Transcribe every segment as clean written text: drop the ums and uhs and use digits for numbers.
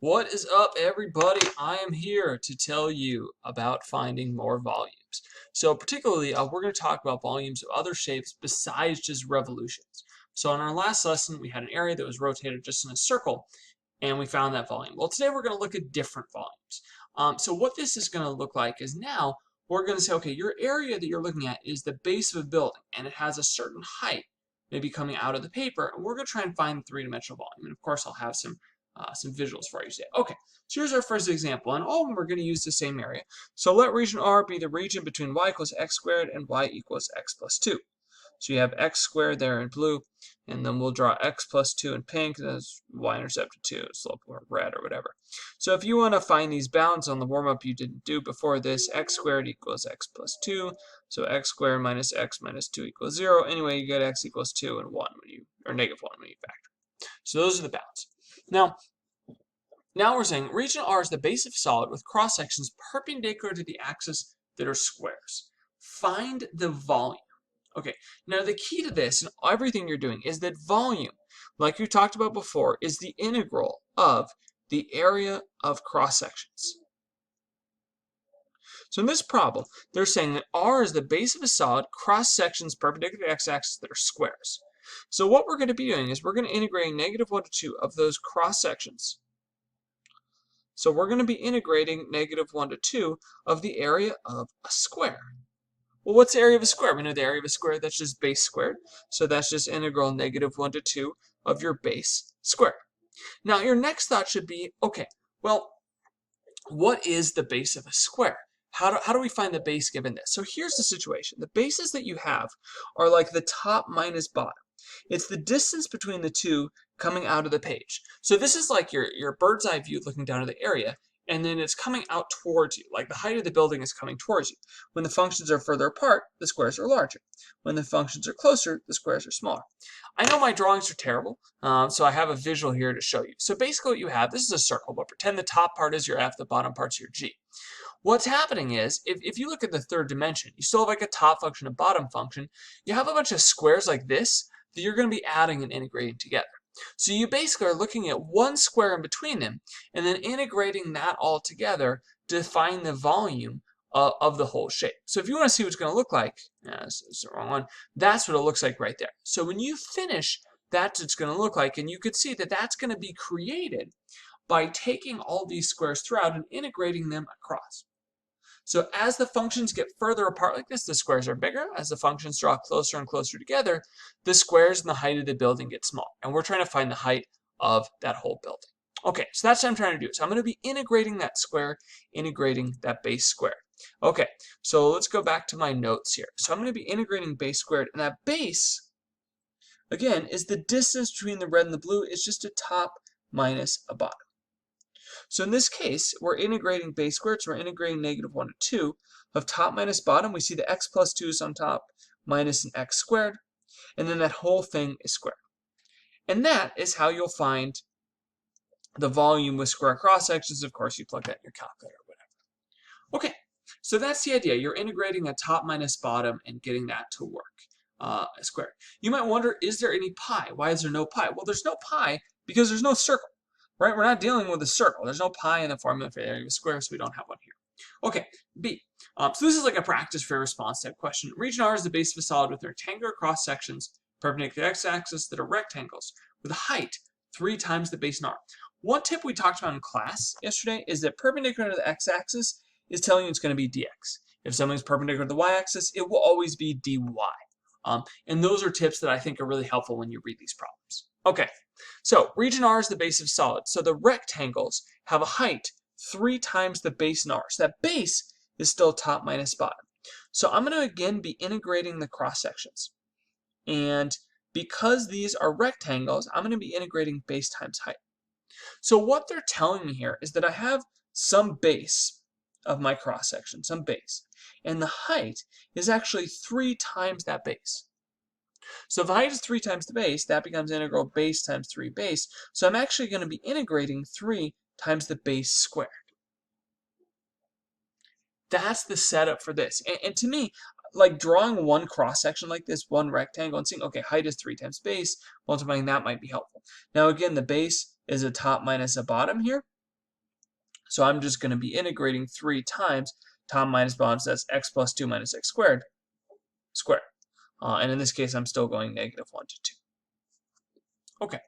What is up, everybody? I am here to tell you about finding more volumes. So particularly, we're going to talk about volumes of other shapes besides just revolutions. So in our last lesson, we had an area that was rotated just in a circle, and we found that volume. Well, today we're going to look at different volumes. So what this is going to look like is now we're going to say, okay, your area that you're looking at is the base of a building, and it has a certain height, maybe coming out of the paper, and we're going to try and find the three-dimensional volume. And of course, I'll have some visuals for you today. Okay, so here's our first example, and all of them are going to use the same area. So let region R be the region between y equals x squared and y equals x plus 2. So you have x squared there in blue, and then we'll draw x plus 2 in pink, and that's y-intercept of 2, slope or red or whatever. So if you want to find these bounds on the warm-up you didn't do before this, x squared equals x plus 2, so x squared minus x minus 2 equals 0. Anyway, you get x equals 2 and 1 when you, or negative 1 when you factor. So those are the bounds. Now we're saying region R is the base of a solid with cross sections perpendicular to the axis that are squares. Find the volume. Okay, now the key to this and everything you're doing is that volume, like we talked about before, is the integral of the area of cross sections. So in this problem, they're saying that R is the base of a solid, cross sections perpendicular to the x-axis that are squares. So what we're going to be doing is we're going to integrate negative 1 to 2 of those cross sections. So we're going to be integrating negative 1 to 2 of the area of a square. Well, what's the area of a square? We know the area of a square, that's just base squared. So that's just integral negative 1 to 2 of your base squared. Now your next thought should be, okay, well, what is the base of a square? How do we find the base given this? So here's the situation. The bases that you have are like the top minus bottom. It's the distance between the two coming out of the page. So this is like your bird's eye view looking down at the area, and then it's coming out towards you, like the height of the building is coming towards you. When the functions are further apart, the squares are larger. When the functions are closer, the squares are smaller. I know my drawings are terrible, so I have a visual here to show you. So basically what you have, this is a circle, but pretend the top part is your F, the bottom part's your G. What's happening is, if you look at the third dimension, you still have like a top function and bottom function. You have a bunch of squares like this that you're going to be adding and integrating together. So you basically are looking at one square in between them and then integrating that all together to find the volume of the whole shape. So if you want to see what it's going to look like, this is the wrong one, that's what it looks like right there. So when you finish, that's what it's going to look like, and you could see that that's going to be created by taking all these squares throughout and integrating them across. So as the functions get further apart like this, the squares are bigger. As the functions draw closer and closer together, the squares and the height of the building get smaller. And we're trying to find the height of that whole building. Okay, so that's what I'm trying to do. So I'm going to be integrating that square, integrating that base square. Okay, so let's go back to my notes here. So I'm going to be integrating base squared, and that base, again, is the distance between the red and the blue. It's just a top minus a bottom. So in this case, we're integrating base squared, so we're integrating negative 1 to 2 of top minus bottom. We see the x plus 2 is on top minus an x squared, and then that whole thing is squared. And that is how you'll find the volume with square cross sections. Of course, you plug that in your calculator or whatever. Okay, so that's the idea. You're integrating a top minus bottom and getting that to work. Squared. You might wonder, is there any pi? Why is there no pi? Well, there's no pi because there's no circle. Right? We're not dealing with a circle. There's no pi in the formula for the area of a square, so we don't have one here. Okay, B. So this is like a practice for a response type question. Region R is the base of a solid with rectangular cross sections perpendicular to the x-axis that are rectangles with a height 3 times the base in R. One tip we talked about in class yesterday is that perpendicular to the x-axis is telling you it's going to be dx. If something's perpendicular to the y-axis, it will always be dy. And those are tips that I think are really helpful when you read these problems. Okay, so region R is the base of solid. So the rectangles have a height 3 times the base in R. So that base is still top minus bottom. So I'm going to again be integrating the cross sections. And because these are rectangles, I'm going to be integrating base times height. So what they're telling me here is that I have some base of my cross section, some base. And the height is actually 3 times that base. So if the height is 3 times the base, that becomes integral base times 3 base. So I'm actually going to be integrating 3 times the base squared. That's the setup for this. And to me, like drawing one cross section like this, one rectangle, and seeing, okay, height is 3 times base, multiplying that might be helpful. Now again, the base is a top minus a bottom here. So I'm just going to be integrating 3 times top minus bottom, so that's x plus 2 minus x squared squared. And in this case, I'm still going negative 1 to 2. Okay.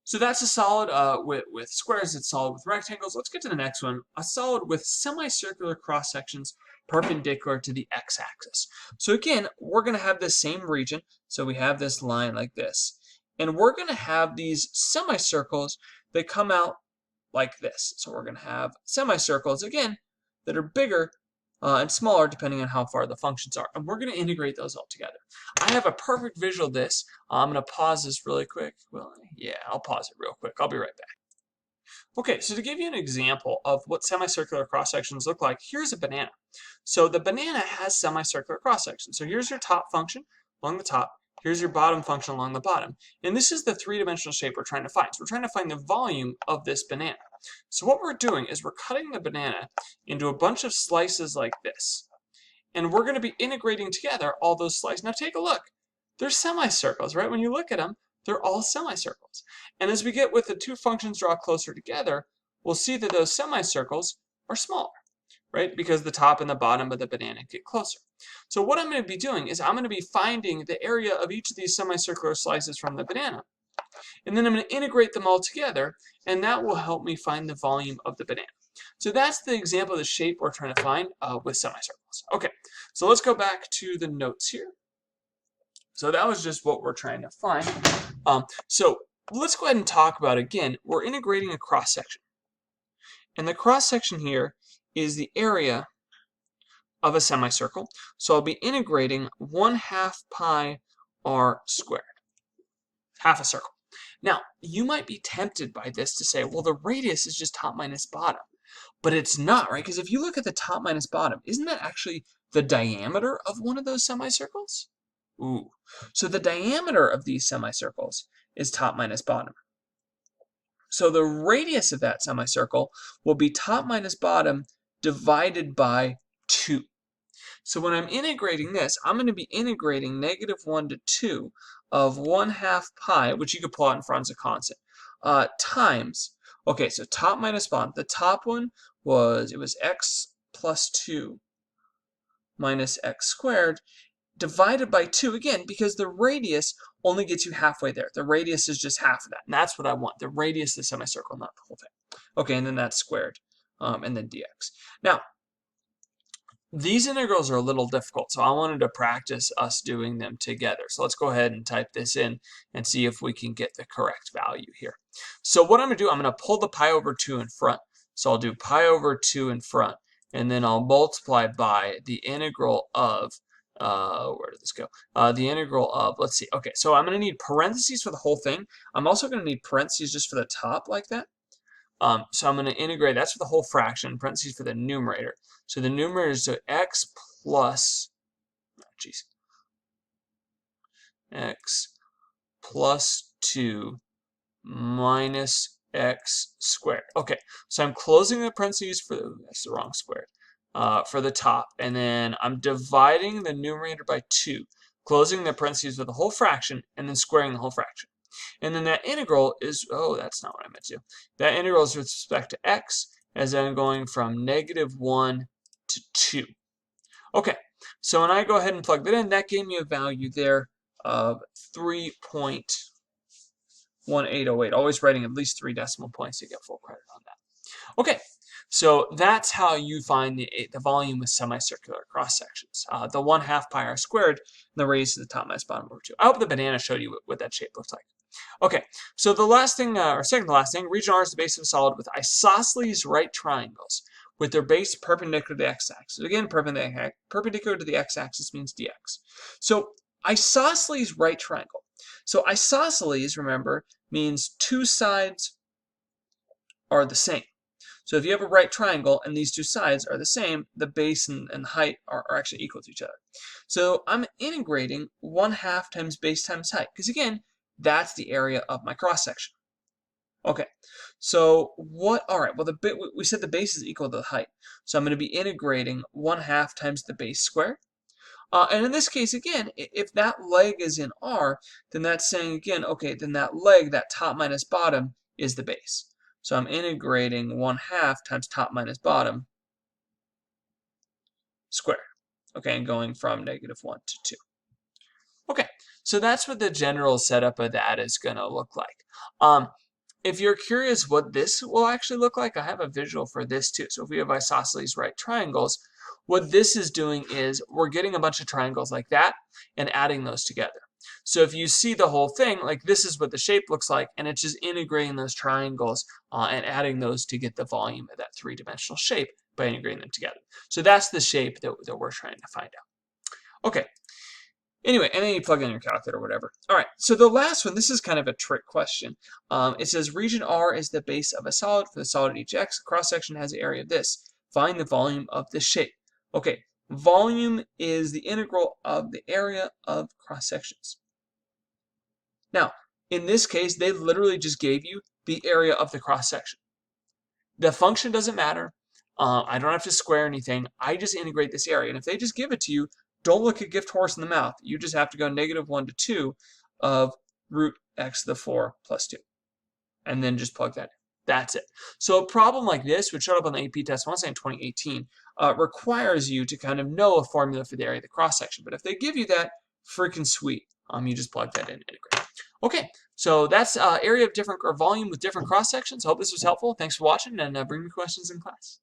So that's a solid with squares. It's solid with rectangles. Let's get to the next one. A solid with semicircular cross sections perpendicular to the x-axis. So again, we're going to have the same region. So we have this line like this. And we're going to have these semicircles that come out like this. So we're going to have semicircles, again, that are bigger and smaller depending on how far the functions are. And we're going to integrate those all together. I have a perfect visual of this. I'm going to pause this really quick. Well, yeah, I'll pause it real quick. I'll be right back. Okay, so to give you an example of what semicircular cross sections look like, here's a banana. So the banana has semicircular cross sections. So here's your top function along the top. Here's your bottom function along the bottom. And this is the three-dimensional shape we're trying to find. So we're trying to find the volume of this banana. So what we're doing is we're cutting the banana into a bunch of slices like this. And we're going to be integrating together all those slices. Now take a look. They're semicircles, right? When you look at them, they're all semicircles. And as we get with the two functions draw closer together, we'll see that those semicircles are smaller, right? Because the top and the bottom of the banana get closer. So what I'm going to be doing is I'm going to be finding the area of each of these semicircular slices from the banana. And then I'm going to integrate them all together, and that will help me find the volume of the banana. So that's the example of the shape we're trying to find with semicircles. Okay, so let's go back to the notes here. So that was just what we're trying to find. So let's go ahead and talk about, again, we're integrating a cross section. And the cross section here is the area of a semicircle. So I'll be integrating 1/2 pi r squared, half a circle. Now, you might be tempted by this to say, well, the radius is just top minus bottom. But it's not, right? Because if you look at the top minus bottom, isn't that actually the diameter of one of those semicircles? Ooh. So the diameter of these semicircles is top minus bottom. So the radius of that semicircle will be top minus bottom divided by 2. So when I'm integrating this, I'm going to be integrating negative 1 to 2 of 1/2 pi, which you could pull out in front as a constant, times, okay, so top minus bottom. The top one was x plus 2 minus x squared divided by 2, again, because the radius only gets you halfway there. The radius is just half of that, and that's what I want. The radius of the semicircle, not the whole thing. Okay, and then that's squared, and then dx. Now, these integrals are a little difficult, so I wanted to practice us doing them together. So let's go ahead and type this in and see if we can get the correct value here. So what I'm going to do, I'm going to pull the pi over 2 in front. So I'll do pi over 2 in front, and then I'll multiply by the integral of, where did this go? The integral of, let's see. Okay, so I'm going to need parentheses for the whole thing. I'm also going to need parentheses just for the top like that. So I'm going to integrate, that's for the whole fraction, parentheses for the numerator. So the numerator is x plus, x plus 2 minus x squared. Okay, so I'm closing the parentheses for, that's the wrong squared, for the top. And then I'm dividing the numerator by 2, closing the parentheses for the whole fraction, and then squaring the whole fraction. And then that integral is, oh, that's not what I meant to do. That integral is with respect to x, as I'm going from negative 1 to 2. Okay, so when I go ahead and plug that in, that gave me a value there of 3.1808. Always writing at least 3 decimal points to get full credit on that. Okay, so that's how you find the volume with semicircular cross sections. The 1/2 pi r squared, and the radius of the top minus bottom over 2. I hope the banana showed you what that shape looks like. Okay, so the last thing, or second to last thing, region R is the base of a solid with isosceles right triangles with their base perpendicular to the x-axis. Again, perpendicular to the x-axis means dx. So isosceles right triangle. So isosceles, remember, means 2 sides are the same. So if you have a right triangle and these 2 sides are the same, the base and the height are actually equal to each other. So I'm integrating 1/2 times base times height, because again, that's the area of my cross section. Okay, so all right, well, we said the base is equal to the height. So I'm going to be integrating 1/2 times the base squared. And in this case, again, if that leg is in R, then that's saying, again, okay, then that leg, that top minus bottom, is the base. So I'm integrating 1/2 times top minus bottom squared. Okay, and going from -1 to 2. Okay, so that's what the general setup of that is going to look like. If you're curious what this will actually look like, I have a visual for this too. So if we have isosceles right triangles, what this is doing is we're getting a bunch of triangles like that and adding those together. So if you see the whole thing, like this is what the shape looks like, and it's just integrating those triangles and adding those to get the volume of that three-dimensional shape by integrating them together. So that's the shape that we're trying to find out. Okay. Anyway, and then you plug in your calculator or whatever. All right, so the last one, this is kind of a trick question. It says region R is the base of a solid. For the solid at each x, cross-section has the area of this. Find the volume of this shape. Okay, volume is the integral of the area of cross-sections. Now, in this case, they literally just gave you the area of the cross-section. The function doesn't matter. I don't have to square anything. I just integrate this area. And if they just give it to you, don't look a gift horse in the mouth. You just have to go -1 to 2 of root x to the 4 plus 2. And then just plug that in. That's it. So a problem like this, which showed up on the AP test, I want to say in 2018, requires you to kind of know a formula for the area of the cross-section. But if they give you that, freaking sweet. You just plug that in and integrate. Okay, so that's area of different, or volume with different cross-sections. I hope this was helpful. Thanks for watching, and bring me questions in class.